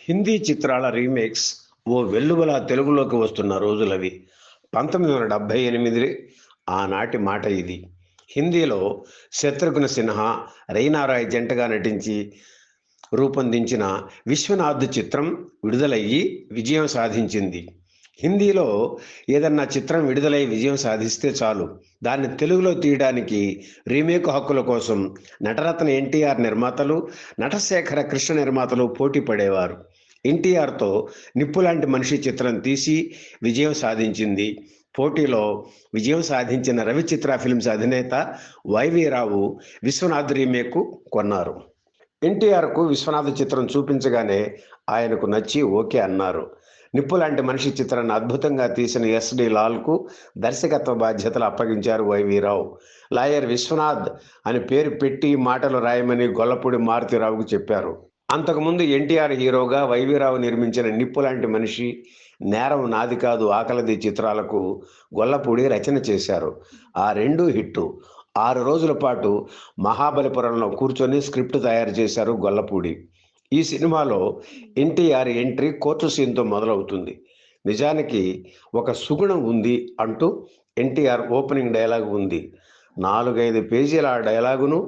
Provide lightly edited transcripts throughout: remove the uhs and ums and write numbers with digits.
హిందీ చిత్రాల రీమేక్స్ ఓ వెల్లువలా తెలుగులోకి వస్తున్న రోజులవి. 1978 ఆనాటి మాట ఇది. హిందీలో శత్రుఘ్న సిన్హా, రైనా రాయ్ జంటగా నటించి రూపొందించిన విశ్వనాథ్ చిత్రం విడుదలయ్యి విజయం సాధించింది. హిందీలో ఏదన్నా చిత్రం విడుదలై విజయం సాధిస్తే చాలు, దాన్ని తెలుగులో తీయడానికి రీమేక్ హక్కుల కోసం నటరత్న ఎన్టీఆర్ నిర్మాతలు, నటశేఖర కృష్ణ నిర్మాతలు పోటీ పడేవారు. ఎన్టీఆర్తో నిప్పులాంటి మనిషి చిత్రం తీసి విజయం సాధించింది. పోటీలో విజయం సాధించిన రవిచిత్ర ఫిల్మ్స్ అధినేత వైవి రావు విశ్వనాథ్ రీమేక్ కొన్నారు. ఎన్టీఆర్కు విశ్వనాథ్ చిత్రం చూపించగానే ఆయనకు నచ్చి ఓకే అన్నారు. నిప్పులాంటి మనిషి చిత్రాన్ని అద్భుతంగా తీసిన ఎస్డి లాల్కు దర్శకత్వ బాధ్యతలు అప్పగించారు వైవి రావు. లాయర్ విశ్వనాథ్ అని పేరు పెట్టి మాటలు రాయమని గొల్లపూడి మారుతిరావుకు చెప్పారు. అంతకుముందు ఎన్టీఆర్ హీరోగా వైవీరావు నిర్మించిన నిప్పులాంటి మనిషి, నేరం నాది కాదు ఆకలిది చిత్రాలకు గొల్లపూడి రచన చేశారు. ఆ రెండూ హిట్టు. 6 రోజుల పాటు మహాబలిపురంలో కూర్చొని స్క్రిప్ట్ తయారు చేశారు గొల్లపూడి. ఈ సినిమాలో ఎన్టీఆర్ ఎంట్రీ కోర్టు సీన్తో మొదలవుతుంది. నిజానికి ఒక సుగుణం ఉంది అంటూ ఎన్టీఆర్ ఓపెనింగ్ డైలాగ్ ఉంది. 4-5 పేజీల ఆ డైలాగును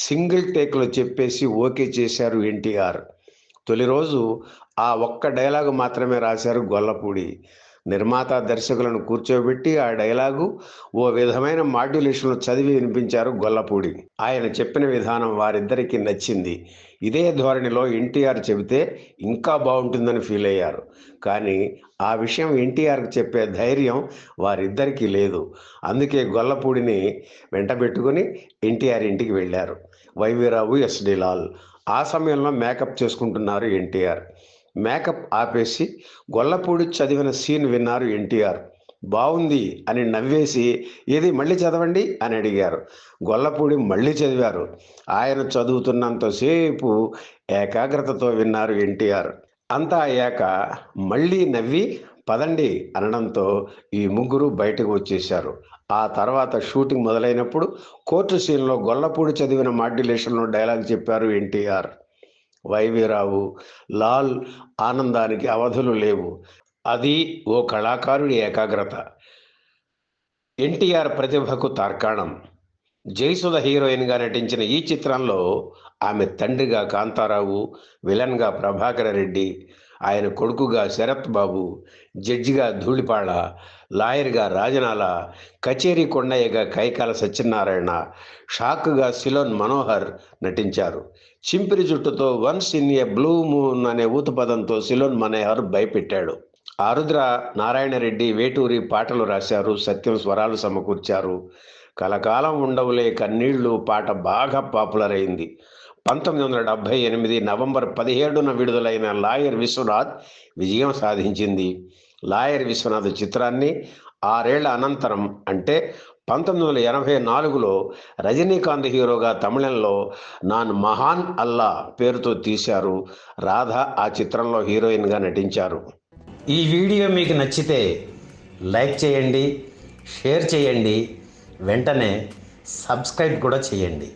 సింగిల్ టేక్లో చెప్పేసి ఓకే చేశారు ఎన్టీఆర్. తొలి రోజు ఆ ఒక్క డైలాగు మాత్రమే రాశారు గొల్లపూడి. నిర్మాత, దర్శకులను కూర్చోబెట్టి ఆ డైలాగు ఓ విధమైన మాడ్యులేషన్లో చదివి వినిపించారు గొల్లపూడి. ఆయన చెప్పిన విధానం వారిద్దరికీ నచ్చింది. ఇదే ధోరణిలో ఎన్టీఆర్ చెబితే ఇంకా బాగుంటుందని ఫీల్ అయ్యారు. కానీ ఆ విషయం ఎన్టీఆర్కి చెప్పే ధైర్యం వారిద్దరికీ లేదు. అందుకే గొల్లపూడిని వెంటబెట్టుకుని ఎన్టీఆర్ ఇంటికి వెళ్ళారు వైవీరావు, ఎస్డి లాల్. ఆ సమయంలో మేకప్ చేసుకుంటున్నారు ఎన్టీఆర్. మేకప్ ఆపేసి గొల్లపూడి చదివిన సీన్ విన్నారు ఎన్టీఆర్. బాగుంది అని నవ్వేసి, ఏది మళ్ళీ చదవండి అని అడిగారు. గొల్లపూడి మళ్ళీ చదివారు. ఆయన చదువుతున్నంతసేపు ఏకాగ్రతతో విన్నారు ఎన్టీఆర్. అంతా అయ్యాక మళ్ళీ నవ్వి పదండి అనడంతో ఈ ముగ్గురు బయటకు వచ్చేశారు. ఆ తర్వాత షూటింగ్ మొదలైనప్పుడు కోర్టు సీన్లో గొల్లపూడి చదివిన మాడ్యులేషన్లో డైలాగ్ చెప్పారు ఎన్టీఆర్. వైవీరావు, లాల్ ఆనందానికి అవధులు లేవు. అది ఓ కళాకారుడి ఏకాగ్రత. ఎన్టీఆర్ ప్రతిభకు తార్కాణం. జయసుధ హీరోయిన్గా నటించిన ఈ చిత్రంలో ఆమె తండ్రిగా కాంతారావు, విలన్గా ప్రభాకర రెడ్డి, ఆయన కొడుకుగా శరత్ బాబు, జడ్జిగా ధూళిపాళ, లాయర్గా రాజనాల, కచేరీ కొండయ్యగా కైకాల సత్యనారాయణ, షాక్గా సిలోన్ మనోహర్ నటించారు. చింపిరి జుట్టుతో once in a blue moon అనే ఊతుపదంతో సిలోన్ మనోహర్ భయపెట్టాడు. ఆరుద్ర నారాయణరెడ్డి, వేటూరి పాటలు రాశారు. సత్యం స్వరాలు సమకూర్చారు. కలకాలం ఉండవులే కన్నీళ్లు పాట బాగా పాపులర్ అయింది. 1978 నవంబర్ 17న విడుదలైన లాయర్ విశ్వనాథ్ విజయం సాధించింది. లాయర్ విశ్వనాథ్ చిత్రాన్ని 6 ఏళ్ల అనంతరం, అంటే 1984లో రజనీకాంత్ హీరోగా తమిళంలో నాన్ మహాన్ అల్లా పేరుతో తీశారు. రాధ ఆ చిత్రంలో హీరోయిన్గా నటించారు. ఈ వీడియో మీకు నచ్చితే లైక్ చేయండి, షేర్ చేయండి, వెంటనే సబ్స్క్రైబ్ కూడా చేయండి.